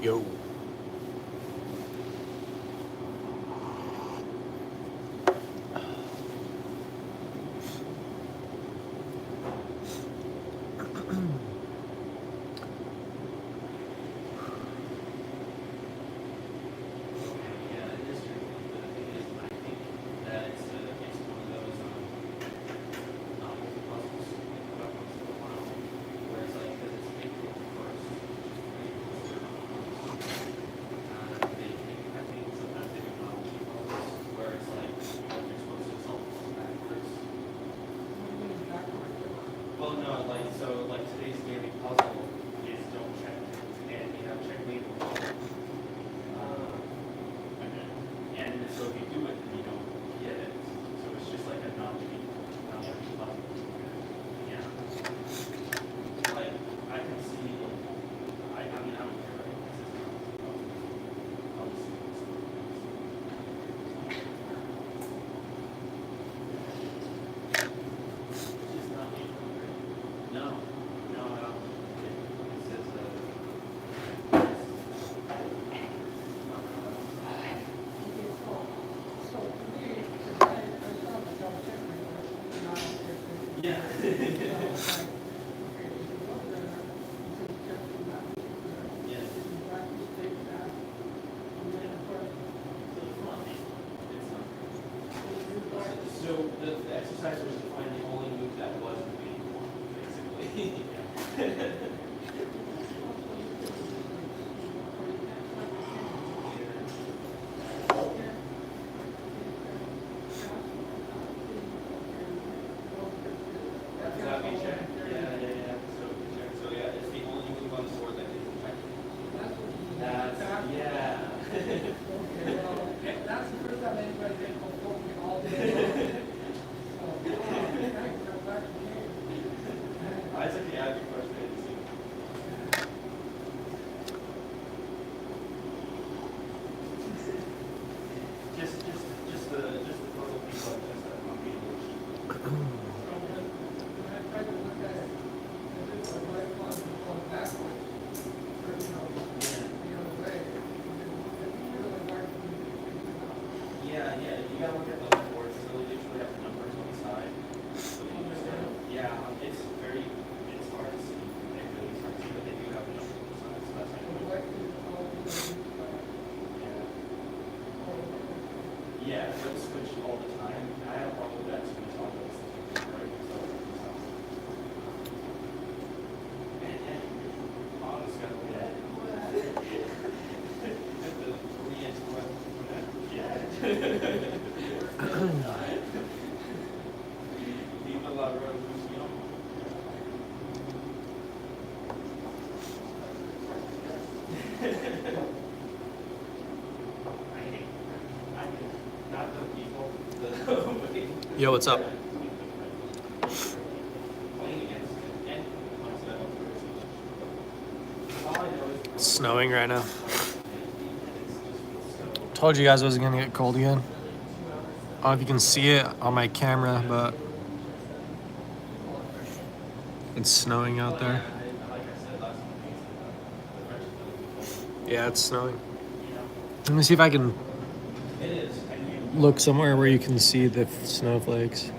Yo. So the exercise was to find the only move that wasn't painful, basically. Yo, what's up? It's snowing right now. Told you guys it was gonna get cold again. I don't know if you can see it on my camera, but it's snowing out there. Yeah, it's snowing. Let me see if I can look somewhere where you can see the snowflakes.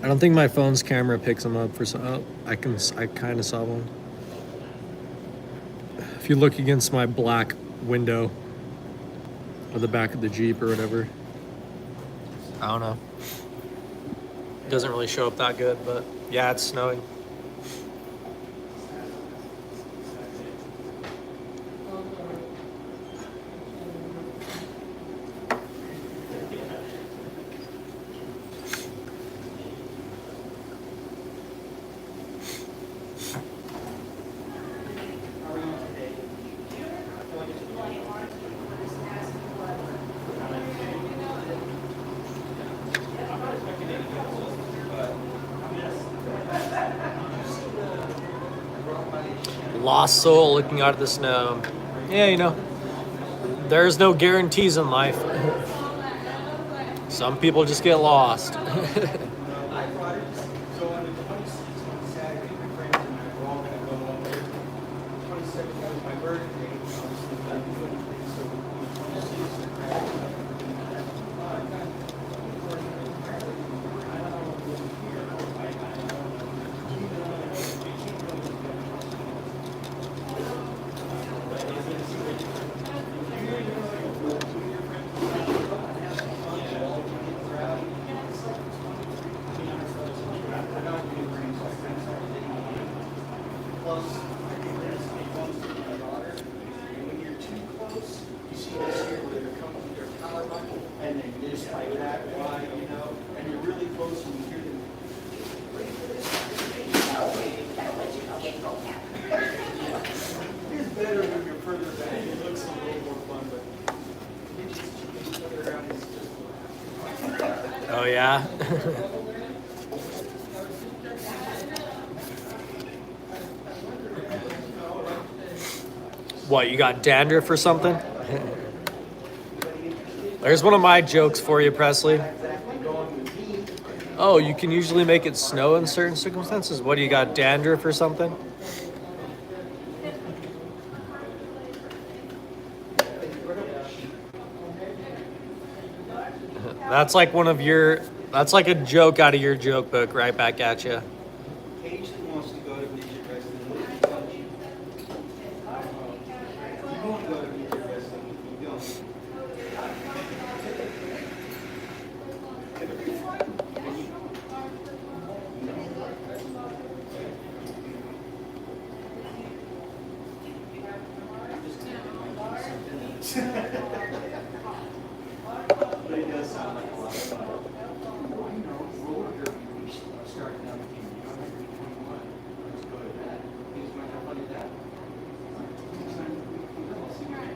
I don't think my phone's camera picks them up for some. Oh, I kind of saw one. If you look against my black window or the back of the Jeep or whatever, I don't know. It doesn't really show up that good, but yeah, it's snowing. Lost soul looking out of the snow. Yeah, you know, there's no guarantees in life. Some people just get lost. close, I think that's close to my daughter. And when you're too close, you see this here where they're coming with their power button, and they just like that wide, you know, and you're really close and you hear them. It's better when you're further back. It looks a little more fun, but you just further out is just. Oh yeah. What, you got dandruff or something? There's one of my jokes for you, Presley. Oh, you can usually make it snow in certain circumstances. What, do you got dandruff or something? That's like that's like a joke out of your joke book right back at you. Occasionally wants to go to Beach Wrestling. What did he tell you? You won't go to Beach Wrestling if you don't. It'll be fun. But it does sound like a lot of fun. Well, you know, roller derby starting out again. You don't have to be 21. Let's go to that. You just might have fun at that. Next time we go, I'll see what you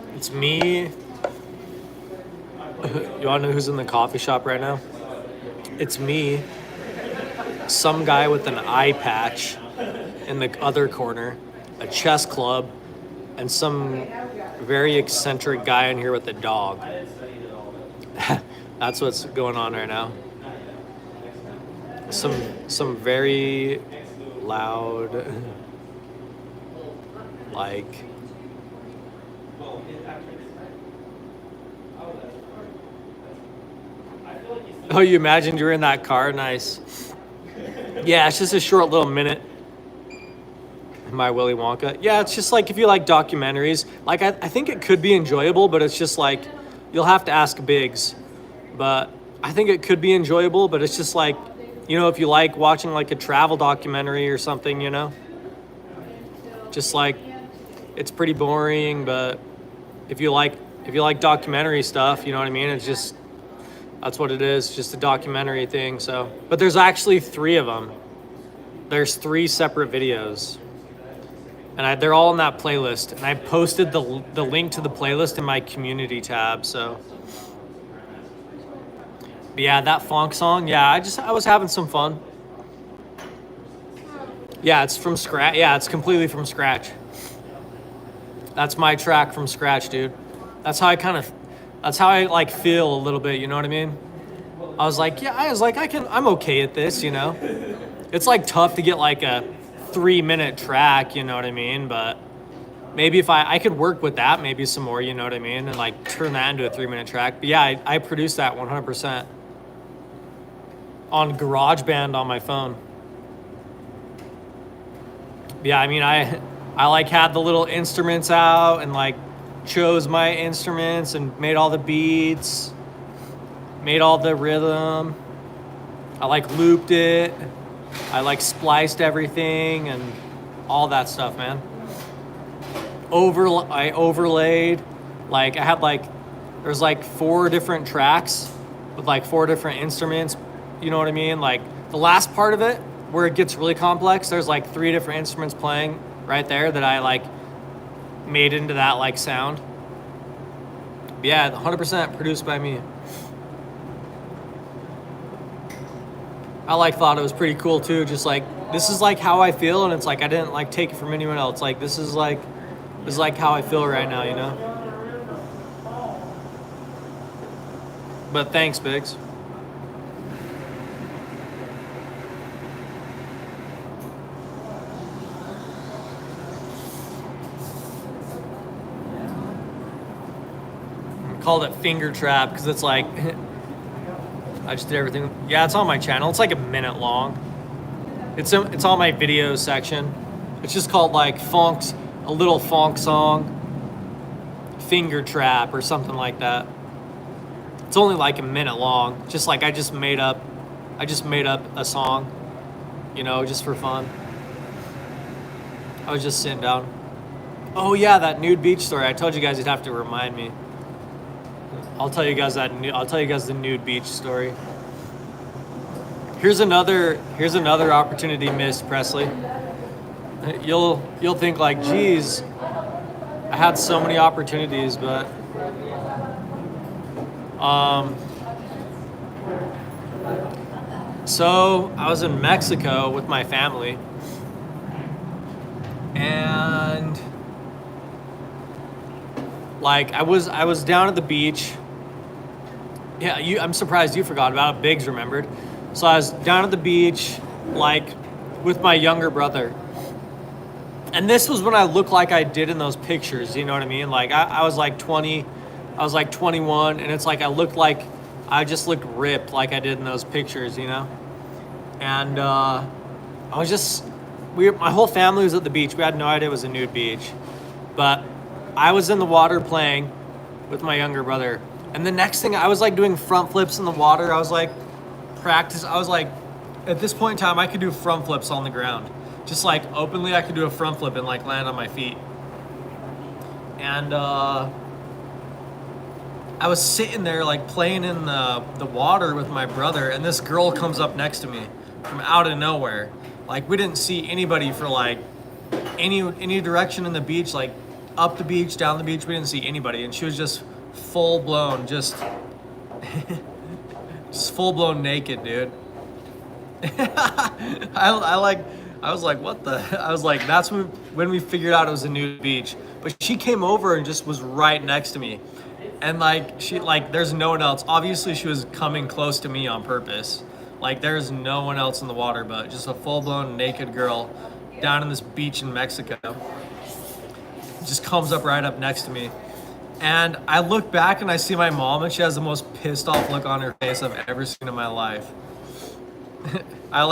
do. It's me. You wanna know who's in the coffee shop right now? It's me. Some guy with an eye patch in the other corner, a chess club, and some very eccentric guy in here with a dog. That's what's going on right now. Some very loud, like. Oh, you imagined you're in that car? Nice. Yeah, it's just a short little minute. My Willy Wonka. Yeah, it's just like if you like documentaries, like I think it could be enjoyable, but it's just like you'll have to ask Biggs. But I think it could be enjoyable, but it's just like, you know, if you like watching like a travel documentary or something, you know, just like it's pretty boring. But if you like documentary stuff, you know what I mean? It's just, that's what it is, just a documentary thing. So, but there's actually 3 of them. There's 3 separate videos, and they're all in that playlist. And I posted the link to the playlist in my community tab. So, but yeah, that funk song. Yeah, I was having some fun. Yeah, it's from scratch. Yeah, it's completely from scratch. That's my track from scratch, dude. That's how I like feel a little bit, you know what I mean? I was like, I'm okay at this, you know? It's like tough to get like a 3-minute track, you know what I mean? But maybe if I could work with that, maybe some more, you know what I mean? And like turn that into a 3-minute track. But yeah, I produced that 100% on GarageBand on my phone. Yeah, I mean, I like had the little instruments out and like chose my instruments and made all the beats, made all the rhythm. I like looped it. I like spliced everything and all that stuff, man. I overlaid, like I had like, there's like 4 different tracks with like 4 different instruments. You know what I mean? Like the last part of it where it gets really complex, there's like 3 different instruments playing right there that I like made into that like sound. But yeah, 100% produced by me. I like thought it was pretty cool too. Just like, this is like how I feel, and it's like I didn't like take it from anyone else. Like this is like how I feel right now, you know? But thanks, Biggs. Called it Finger Trap because it's like I just did everything. Yeah, it's on my channel. It's like a minute long. It's on my video section. It's just called like a little funk song, Finger Trap or something like that. It's only like a minute long. Just like I just made up a song, you know, just for fun. I was just sitting down. Oh yeah, that nude beach story. I told you guys you'd have to remind me. I'll tell you guys the nude beach story. Here's another opportunity missed, Presley. You'll think like, geez, I had so many opportunities, but so I was in Mexico with my family, and like I was down at the beach. Yeah, I'm surprised you forgot about it. Biggs remembered. So I was down at the beach, like with my younger brother. And this was when I looked like I did in those pictures, you know what I mean? Like I was like 20, I was like 21, and it's like I just looked ripped like I did in those pictures, you know? And my whole family was at the beach. We had no idea it was a nude beach. But I was in the water playing with my younger brother. And the next thing, I was like doing front flips in the water. I was like at this point in time, I could do front flips on the ground. Just like openly, I could do a front flip and like land on my feet. And I was sitting there like playing in the water with my brother, and this girl comes up next to me from out of nowhere. Like we didn't see anybody for like any direction in the beach, like up the beach, down the beach. We didn't see anybody, and she was just full blown, just full blown naked, dude. I was like, what the? I was like, that's when we figured out it was a nude beach. But she came over and just was right next to me. And like, there's no one else. Obviously, she was coming close to me on purpose. Like, there's no one else in the water, but just a full-blown naked girl down in this beach in Mexico. Just comes up right up next to me. And I look back and I see my mom, and she has the most pissed off look on her face I've ever seen in my life. I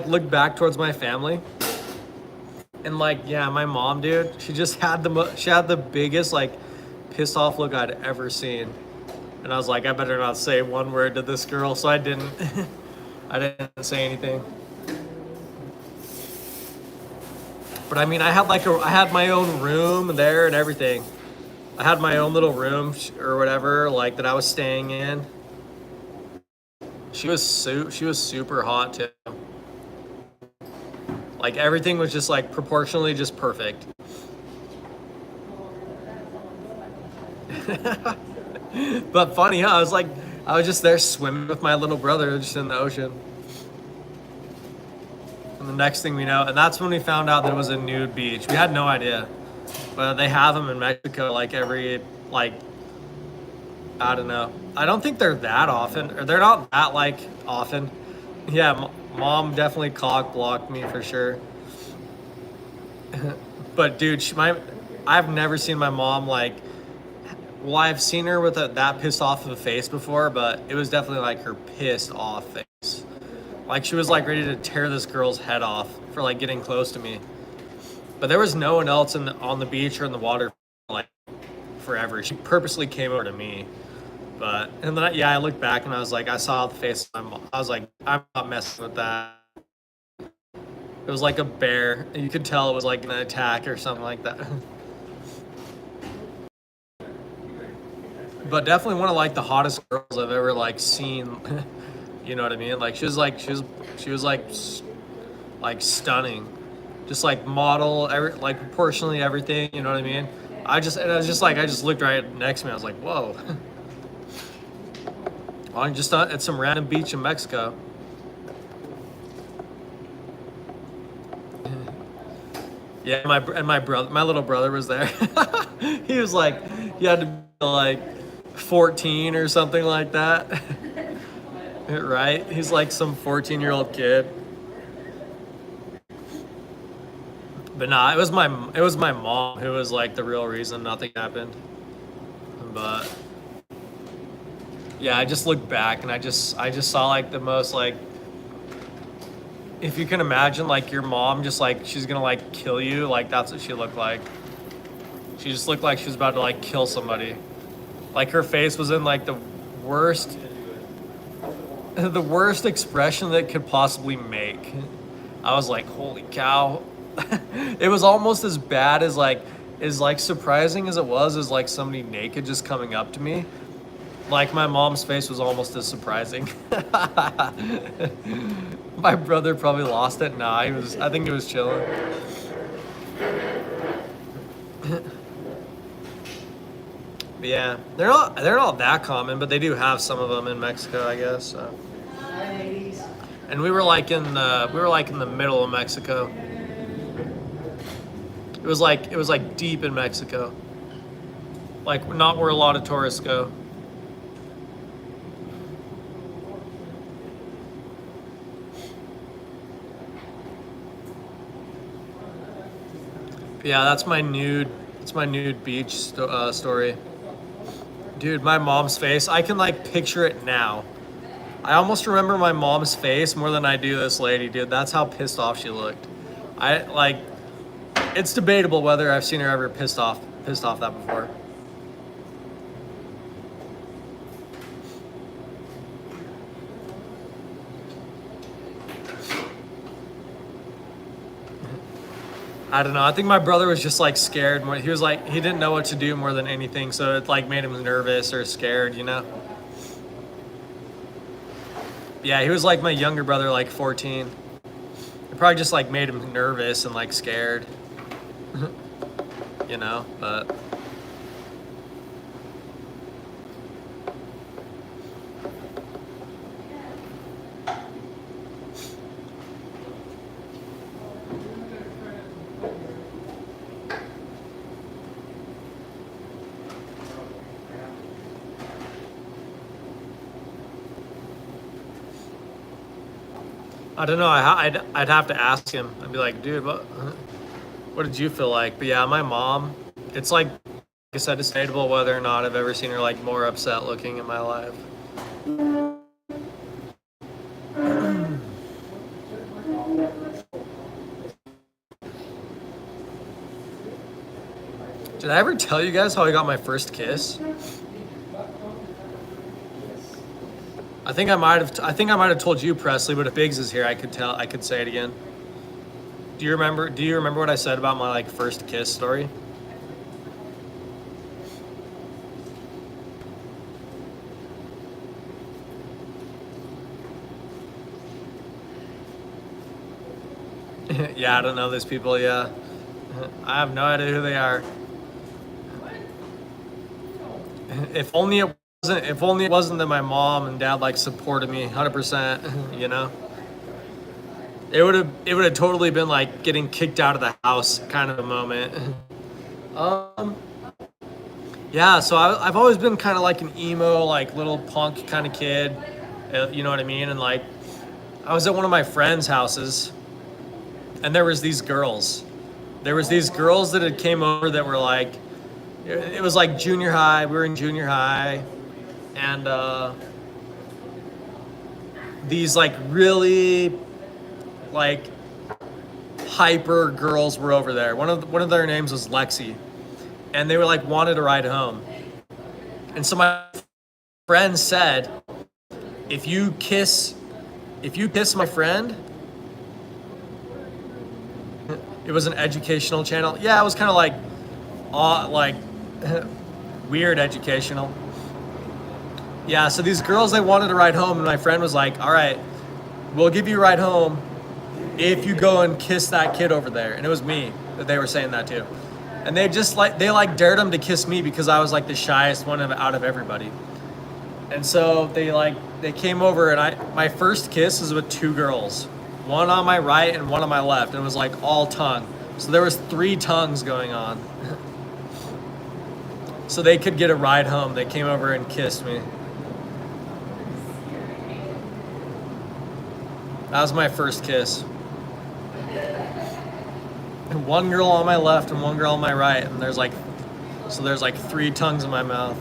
look back towards my family, and like, yeah, my mom, dude, she just had the biggest like pissed off look I'd ever seen. And I was like, I better not say one word to this girl, so I didn't. I didn't say anything. But I mean, I had my own room there and everything. I had my own little room or whatever, like that I was staying in. She was super hot too. Like everything was just like proportionally just perfect. But funny, huh? I was just there swimming with my little brother just in the ocean. And the next thing we know, and that's when we found out that it was a nude beach. We had no idea. But they have them in Mexico like every, like, I don't know. I don't think they're that often, or they're not that like often. Yeah, mom definitely cock blocked me for sure. But dude, I've never seen my mom like, well, I've seen her with that pissed off of a face before, but it was definitely like her pissed off face. Like she was like ready to tear this girl's head off for like getting close to me. But there was no one else on the beach or in the water like forever. She purposely came over to me. But, and then, yeah, I looked back and I was like, I saw the face of my mom. I was like, I'm not messing with that. It was like a bear. You could tell it was like an attack or something like that. But definitely one of like the hottest girls I've ever like seen. You know what I mean? Like she was like stunning. Just like model, like proportionally everything, you know what I mean? I just looked right next to me. I was like, whoa. On just at some random beach in Mexico. Yeah, my little brother was there. He was like, he had to be like 14 or something like that. Right? He's like some 14-year-old kid. But nah, it was my mom who was like the real reason nothing happened. But yeah, I just looked back and I just saw like the most like, if you can imagine like your mom just like she's gonna like kill you, like that's what she looked like. She just looked like she was about to like kill somebody. Like her face was in like the worst, the worst expression that could possibly make. I was like, holy cow. It was almost as bad as like surprising as it was as like somebody naked just coming up to me. Like my mom's face was almost as surprising. My brother probably lost it. Nah, I think he was chilling. But yeah, they're not that common, but they do have some of them in Mexico, I guess. So. And we were like in the middle of Mexico. It was like deep in Mexico. Like not where a lot of tourists go. Yeah, that's my nude beach story. Dude, my mom's face, I can like picture it now. I almost remember my mom's face more than I do this lady, dude. That's how pissed off she looked. It's debatable whether I've seen her ever pissed off that before. I don't know. I think my brother was just like scared. He was like, he didn't know what to do more than anything. So it like made him nervous or scared, you know? Yeah, he was like my younger brother, like 14. It probably just like made him nervous and like scared, you know, but. I don't know. I'd have to ask him. I'd be like, dude, what did you feel like? But yeah, my mom, it's like I said, it's debatable whether or not I've ever seen her like more upset looking in my life. Did I ever tell you guys how I got my first kiss? I think I might have told you, Presley, but if Biggs is here, I could say it again. Do you remember what I said about my like first kiss story? Yeah, I don't know these people, yeah. I have no idea who they are. If only it wasn't that my mom and dad like supported me 100%, you know? It would have totally been like getting kicked out of the house kind of a moment. Yeah, so I've always been kind of like an emo, like little punk kind of kid, you know what I mean? And like, I was at one of my friends' houses, and there was these girls. There was these girls that had came over that were like, it was like junior high. We were in junior high, and these like really like hyper girls were over there. One of their names was Lexi, and they were like wanted to ride home. And so my friend said, if you kiss my friend, it was an educational channel. Yeah, it was kind of like weird educational. Yeah, so these girls, they wanted to ride home, and my friend was like, all right, we'll give you a ride home if you go and kiss that kid over there. And it was me that they were saying that to. And they dared them to kiss me because I was like the shyest one out of everybody. And so they came over, and my first kiss was with two girls, one on my right and one on my left, and it was like all tongue. So there was 3 tongues going on. So they could get a ride home. They came over and kissed me. That was my first kiss. And one girl on my left and one girl on my right, and there's like 3 tongues in my mouth.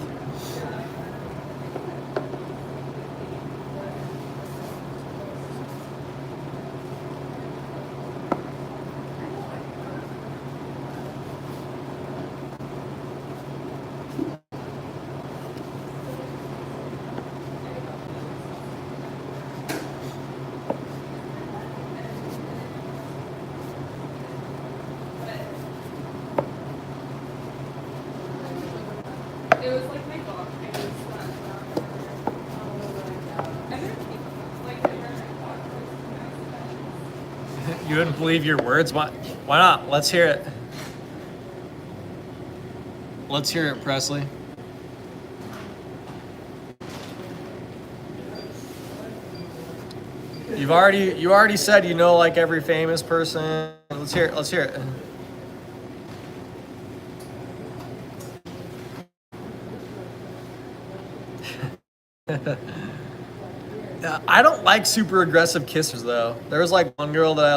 It was like my dog. I was and then like they were my dog. You wouldn't believe your words. Why not? Let's hear it. Let's hear it, Presley. You already said you know like every famous person. Let's hear it. Let's hear it. I don't like super aggressive kissers though. There was like one girl that I